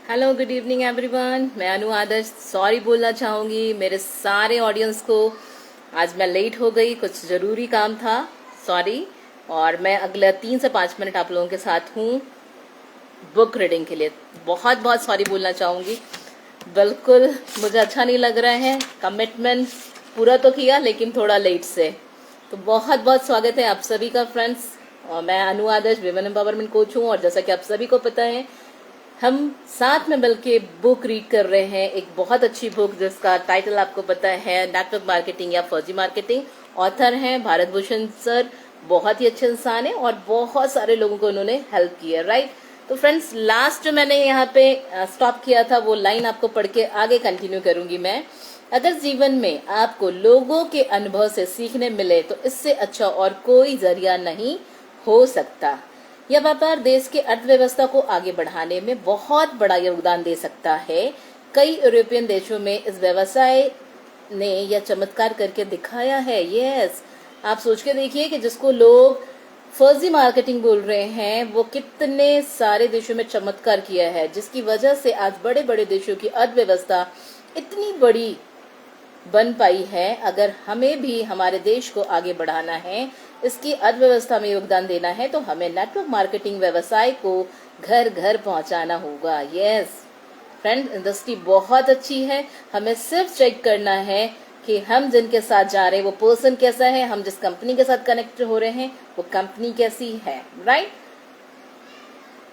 Hello, good evening everyone. मैं अनु आदर्श sorry बोलना चाहूँगी मेरे सारे ऑडियंस को। आज मैं लेट हो गई, कुछ ज़रूरी काम था, सॉरी। और मैं अगले 3 से 5 मिनट आप लोगों के साथ हूँ बुक रीडिंग के लिए। बहुत बहुत सॉरी बोलना चाहूँगी। बिल्कुल मुझे अच्छा नहीं लग रहा है। कमिटमेंट पूरा तो किया लेकिन थोड़ा लेट से। तो बहुत बहुत स्वागत है आप सभी का फ्रेंड्स। और मैं अनु आदर्श विमेन एम्पावरमेंट कोच हूँ और जैसा कि आप सभी को पता है हम साथ में मिलके बुक रीड कर रहे हैं। एक बहुत अच्छी बुक जिसका टाइटल आपको पता है, नेटवर्क मार्केटिंग या फर्जी मार्केटिंग। ऑथर हैं भारत भूषण सर। बहुत ही अच्छे इंसान है और बहुत सारे लोगों को उन्होंने हेल्प की है, राइट। तो फ्रेंड्स, लास्ट जो मैंने यहाँ पे स्टॉप किया था वो लाइन आपको पढ़ के आगे कंटिन्यू करूंगी मैं। अगर जीवन में आपको लोगों के अनुभव से सीखने मिले तो इससे अच्छा और कोई जरिया नहीं हो सकता। यह व्यापार देश की अर्थव्यवस्था को आगे बढ़ाने में बहुत बड़ा योगदान दे सकता है। कई यूरोपियन देशों में इस व्यवसाय ने यह चमत्कार करके दिखाया है। यस, आप सोच के देखिए कि जिसको लोग फर्जी मार्केटिंग बोल रहे हैं वो कितने सारे देशों में चमत्कार किया है, जिसकी वजह से आज बड़े बड़े देशों की अर्थव्यवस्था इतनी बड़ी बन पाई है। अगर हमें भी हमारे देश को आगे बढ़ाना है, इसकी अर्थव्यवस्था में योगदान देना है, तो हमें नेटवर्क मार्केटिंग व्यवसाय को घर घर पहुंचाना होगा। यस फ्रेंड, इंडस्ट्री बहुत अच्छी है। हमें सिर्फ चेक करना है कि हम जिनके साथ जा रहे हैं वो पर्सन कैसा है, हम जिस कंपनी के साथ कनेक्ट हो रहे हैं वो कंपनी कैसी है, राइट।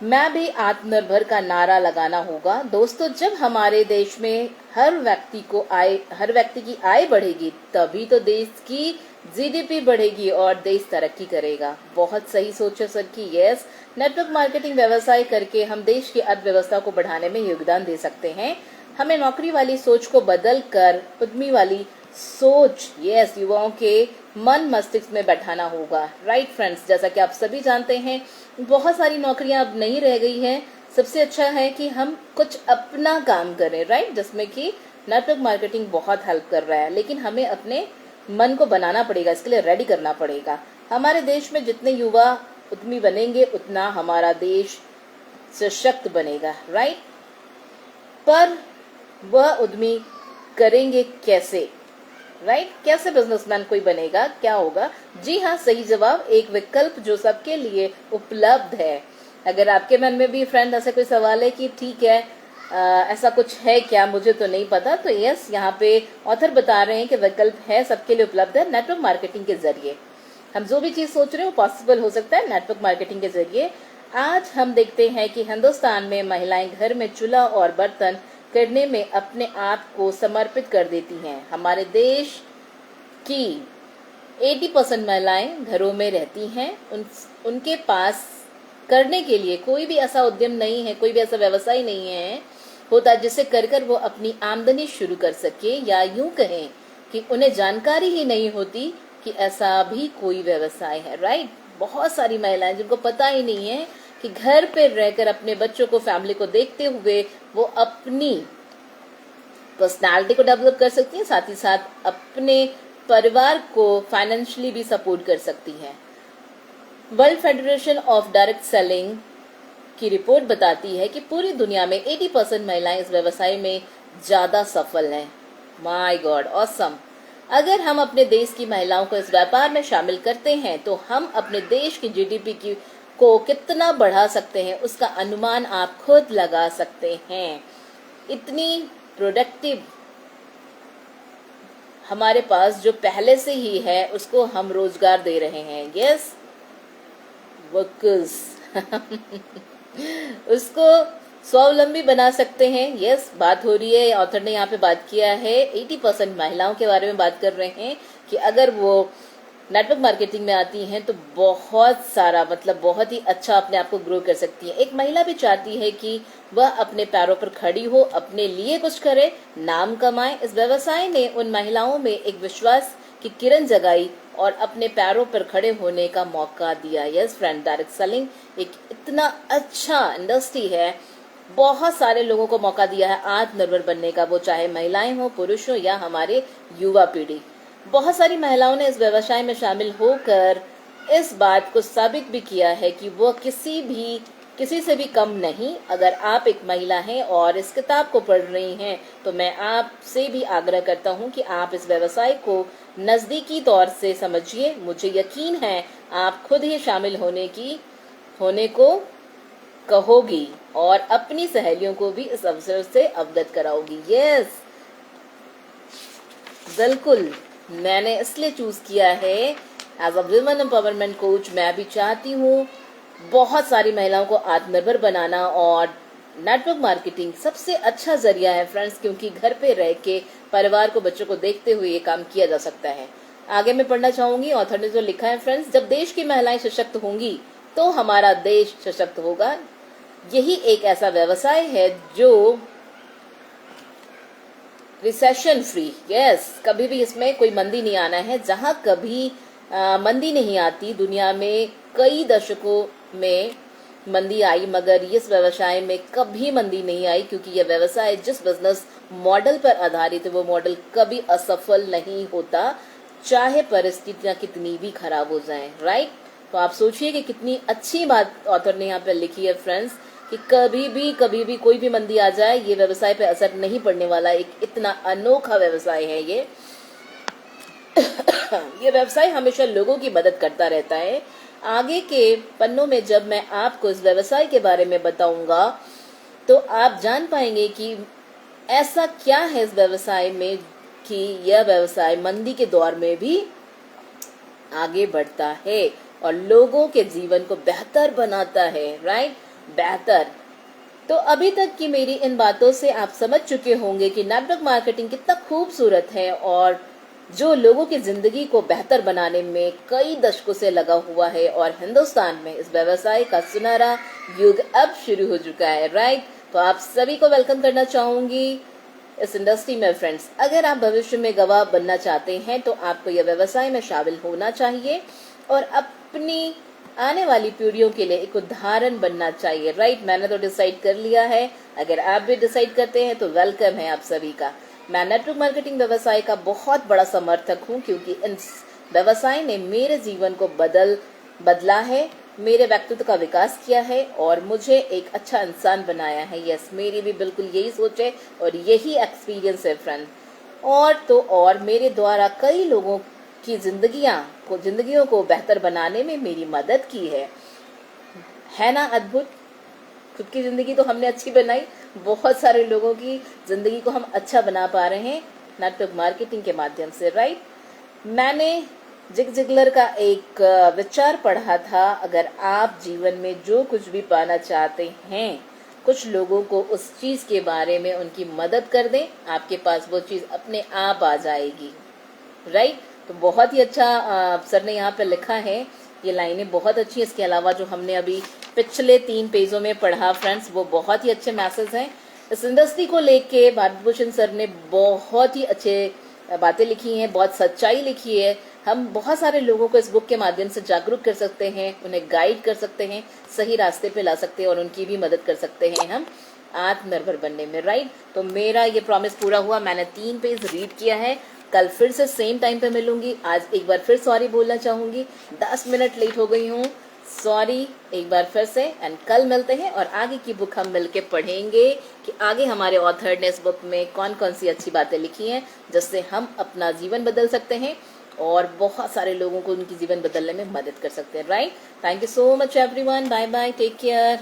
मैं भी आत्मनिर्भर का नारा लगाना होगा। दोस्तों, जब हमारे देश में हर व्यक्ति की आय बढ़ेगी तभी तो देश की जीडीपी बढ़ेगी और देश तरक्की करेगा। बहुत सही सोच है सर की। यस, नेटवर्क मार्केटिंग व्यवसाय करके हम देश की अर्थव्यवस्था को बढ़ाने में योगदान दे सकते हैं। हमें नौकरी वाली सोच को बदल कर उद्यमी वाली सोच, यस, युवाओं के मन मस्तिष्क में बैठाना होगा, राइट फ्रेंड्स। जैसा कि आप सभी जानते हैं बहुत सारी नौकरियां अब नहीं रह गई हैं। सबसे अच्छा है कि हम कुछ अपना काम करें, राइट, जिसमें कि नेटवर्क मार्केटिंग बहुत हेल्प कर रहा है। लेकिन हमें अपने मन को बनाना पड़ेगा, इसके लिए रेडी करना पड़ेगा। हमारे देश में जितने युवा उद्यमी बनेंगे उतना हमारा देश सशक्त बनेगा, राइट। पर वह उद्यमी करेंगे कैसे, राइट, कैसे बिजनेसमैन कोई बनेगा, क्या होगा? जी हाँ, सही जवाब, एक विकल्प जो सबके लिए उपलब्ध है। अगर आपके मन में भी फ्रेंड ऐसा कोई सवाल है कि ठीक है ऐसा कुछ है क्या, मुझे तो नहीं पता, तो यस, यहाँ पे ऑथर बता रहे हैं कि विकल्प है, सबके लिए उपलब्ध है। नेटवर्क मार्केटिंग के जरिए हम जो भी चीज सोच रहे हैं वो पॉसिबल हो सकता है नेटवर्क मार्केटिंग के जरिए। आज हम देखते हैं कि हिंदुस्तान में महिलाएं घर में चूल्हा और बर्तन करने में अपने आप को समर्पित कर देती हैं। हमारे देश की 80% महिलाएं घरों में रहती हैं। उनके पास करने के लिए कोई भी ऐसा उद्यम नहीं है, कोई भी ऐसा व्यवसाय नहीं है होता जिसे कर वो अपनी आमदनी शुरू कर सके, या यूं कहें कि उन्हें जानकारी ही नहीं होती कि ऐसा भी कोई व्यवसाय है, राइट। बहुत सारी महिलाएं जिनको पता ही नहीं है कि घर पे रहकर अपने बच्चों को, फैमिली को देखते हुए वो अपनी पर्सनालिटी को डेवलप कर सकती हैं, साथ ही साथ अपने परिवार को फाइनेंशियली भी सपोर्ट कर सकती हैं। World federation of direct selling की रिपोर्ट बताती है कि पूरी दुनिया में 80% महिलाएं इस व्यवसाय में ज्यादा सफल हैं। My God, awesome. अगर हम अपने देश की महिलाओं को इस व्यापार में शामिल करते हैं तो हम अपने देश की जीडीपी को कितना बढ़ा सकते हैं उसका अनुमान आप खुद लगा सकते हैं। इतनी प्रोडक्टिव हमारे पास जो पहले से ही है उसको हम रोजगार दे रहे हैं। यस, वर्कर्स उसको स्वावलंबी बना सकते हैं। यस, बात हो रही है, ऑथर ने यहाँ पे बात किया है 80% महिलाओं के बारे में बात कर रहे हैं कि अगर वो नेटवर्क मार्केटिंग में आती हैं तो बहुत सारा, मतलब बहुत ही अच्छा अपने आप को ग्रो कर सकती है। एक महिला भी चाहती है कि वह अपने पैरों पर खड़ी हो, अपने लिए कुछ करे, नाम कमाए। इस व्यवसाय ने उन महिलाओं में एक विश्वास की किरण जगाई और अपने पैरों पर खड़े होने का मौका दिया। यस फ्रेंड, डायरेक्ट सेलिंग एक इतना अच्छा इंडस्ट्री है, बहुत सारे लोगों को मौका दिया है आत्मनिर्भर बनने का, वो चाहे महिलाएं हो, पुरुष हो या हमारे युवा पीढ़ी। बहुत सारी महिलाओं ने इस व्यवसाय में शामिल होकर इस बात को साबित भी किया है कि वो किसी भी किसी से भी कम नहीं। अगर आप एक महिला हैं और इस किताब को पढ़ रही हैं तो मैं आपसे भी आग्रह करता हूं कि आप इस व्यवसाय को नजदीकी तौर से समझिए। मुझे यकीन है आप खुद ही शामिल होने को कहोगी और अपनी सहेलियों को भी इस अवसर से अवगत कराओगी। यस, बिल्कुल, मैंने इसलिए चूज किया है as a women empowerment coach. मैं भी चाहती हूँ बहुत सारी महिलाओं को आत्मनिर्भर बनाना, और नेटवर्क मार्केटिंग सबसे अच्छा जरिया है फ्रेंड्स, क्योंकि घर पे रह के परिवार को, बच्चों को देखते हुए ये काम किया जा सकता है। आगे मैं पढ़ना चाहूंगी, ऑथर ने जो लिखा है फ्रेंड्स, जब देश की महिलाएं सशक्त होंगी तो हमारा देश सशक्त होगा। यही एक ऐसा व्यवसाय है जो रिसेशन फ्री, यस, कभी भी इसमें कोई मंदी नहीं आना है। जहां कभी मंदी नहीं आती दुनिया में, कई दशकों में मंदी आई, मगर इस व्यवसाय में कभी मंदी नहीं आई, क्योंकि यह व्यवसाय जिस बिजनेस मॉडल पर आधारित है वो मॉडल कभी असफल नहीं होता, चाहे परिस्थितियां कितनी भी खराब हो जाएं। राइट, तो आप सोचिए कि कितनी अच्छी बात ऑथर ने यहाँ पे लिखी है फ्रेंड्स, कि कभी भी कोई भी मंदी आ जाए ये व्यवसाय पे असर नहीं पड़ने वाला। एक इतना अनोखा व्यवसाय है ये। ये व्यवसाय हमेशा लोगों की मदद करता रहता है। आगे के पन्नों में जब मैं आपको इस व्यवसाय के बारे में बताऊंगा तो आप जान पाएंगे कि ऐसा क्या है इस व्यवसाय में कि यह व्यवसाय मंदी के दौर में भी आगे बढ़ता है और लोगों के जीवन को बेहतर बनाता है। राइट, बेहतर। तो अभी तक की मेरी इन बातों से आप समझ चुके होंगे कि नेटवर्क मार्केटिंग कितना खूबसूरत है और जो लोगों की जिंदगी को बेहतर बनाने में कई दशकों से लगा हुआ है, और हिंदुस्तान में इस व्यवसाय का सुनहरा युग अब शुरू हो चुका है। राइट, तो आप सभी को वेलकम करना चाहूंगी इस इंडस्ट्री में फ्रेंड्स। अगर आप भविष्य में गवाह बनना चाहते हैं तो आपको यह व्यवसाय में शामिल होना चाहिए और अपनी आने वाली पीढ़ियों के लिए एक उदाहरण बनना चाहिए। राइट, मैंने तो डिसाइड कर लिया है, अगर आप भी डिसाइड करते हैं तो वेलकम है आप सभी का। मैं नेटवर्क मार्केटिंग व्यवसाय का बहुत बड़ा समर्थक हूं, क्योंकि इस व्यवसाय ने मेरे जीवन को बदला है, मेरे व्यक्तित्व का विकास किया है और मुझे एक अच्छा इंसान बनाया है। यस, मेरी भी बिल्कुल यही सोच है और यही एक्सपीरियंस है फ्रेंड। और तो और मेरे द्वारा कई लोगों की जिंदगियों को बेहतर बनाने में मेरी मदद की है ना अद्भुत। खुद की जिंदगी तो हमने अच्छी बनाई, बहुत सारे लोगों की जिंदगी को हम अच्छा बना पा रहे हैं नेटवर्क मार्केटिंग के माध्यम से। राइट, मैंने जिग जिगलर का एक विचार पढ़ा था, अगर आप जीवन में जो कुछ भी पाना चाहते हैं, कुछ लोगों को उस चीज के बारे में उनकी मदद कर दें, आपके पास वो चीज अपने आप आ जाएगी। राइट, तो बहुत ही अच्छा सर ने यहाँ पे लिखा है, ये लाइनें बहुत अच्छी है। इसके अलावा जो हमने अभी पिछले 3 पेजों में पढ़ा फ्रेंड्स, वो बहुत ही अच्छे मैसेज हैं। इस इंडस्ट्री को लेके भारत भूषण सर ने बहुत ही अच्छे बातें लिखी हैं, बहुत सच्चाई लिखी है। हम बहुत सारे लोगों को इस बुक के माध्यम से जागरूक कर सकते हैं, उन्हें गाइड कर सकते हैं, सही रास्ते पे ला सकते हैं और उनकी भी मदद कर सकते हैं हम आत्मनिर्भर बनने में। राइट, तो मेरा ये प्रॉमिस पूरा हुआ, मैंने 3 पेज रीड किया है। कल फिर से सेम टाइम पे मिलूंगी। आज एक बार फिर सॉरी बोलना चाहूंगी, 10 मिनट लेट हो गई हूँ, सॉरी एक बार फिर से। एंड कल मिलते हैं और आगे की बुक हम मिलके पढ़ेंगे कि आगे हमारे ऑथर ने इस बुक में कौन कौन सी अच्छी बातें लिखी हैं जिससे हम अपना जीवन बदल सकते हैं और बहुत सारे लोगों को उनकी जीवन बदलने में मदद कर सकते हैं। Right, thank you so much everyone, bye bye, take care.